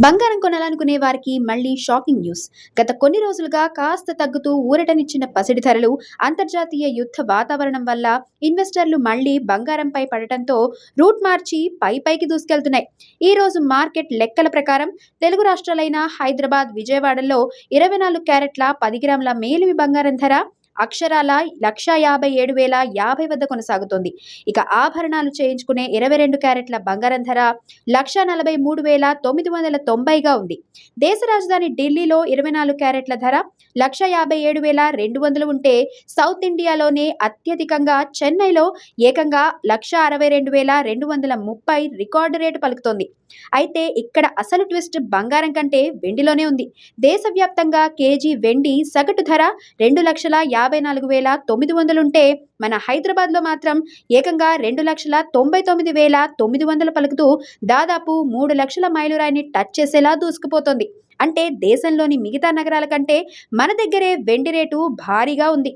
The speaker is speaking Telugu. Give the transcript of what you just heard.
బంగారం కొనాలనుకునే వారికి మళ్ళీ షాకింగ్ న్యూస్. గత కొన్ని రోజులుగా కాస్త తగ్గుతూ ఊరటనిచ్చిన పసిడి ధరలు, అంతర్జాతీయ యుద్ధ వాతావరణం వల్ల ఇన్వెస్టర్లు మళ్లీ బంగారంపై పడటంతో రూట్ మార్చి పైకి దూసుకెళ్తున్నాయి. ఈ రోజు మార్కెట్ లెక్కల ప్రకారం తెలుగు రాష్ట్రాలైన హైదరాబాద్, విజయవాడలో 24 క్యారెట్ల 10 గ్రాముల మేలిమి బంగారం ధర అక్షరాల 1,57,050 వద్ద కొనసాగుతోంది. ఇక ఆభరణాలు చేయించుకునే 22 క్యారెట్ల బంగారం ధర 1,43,990గా ఉంది. దేశ రాజధాని ఢిల్లీలో 24 క్యారెట్ల ధర 1,57,200 ఉంటే, సౌత్ ఇండియాలోనే అత్యధికంగా చెన్నైలో ఏకంగా 1,62,230 రికార్డు రేటు పలుకుతోంది. అయితే ఇక్కడ అసలు ట్విస్ట్ బంగారం కంటే వెండిలోనే ఉంది. దేశవ్యాప్తంగా కేజీ వెండి సగటు ధర 2,54,900 ఉంటే, మన హైదరాబాద్లో మాత్రం ఏకంగా 2,99,900 పలుకుతూ దాదాపు 3 లక్షల మైలురాయిని టచ్ చేసేలా దూసుకుపోతోంది. అంటే దేశంలోని మిగతా నగరాల కంటే మన దగ్గరే వెండి రేటు భారీగా ఉంది.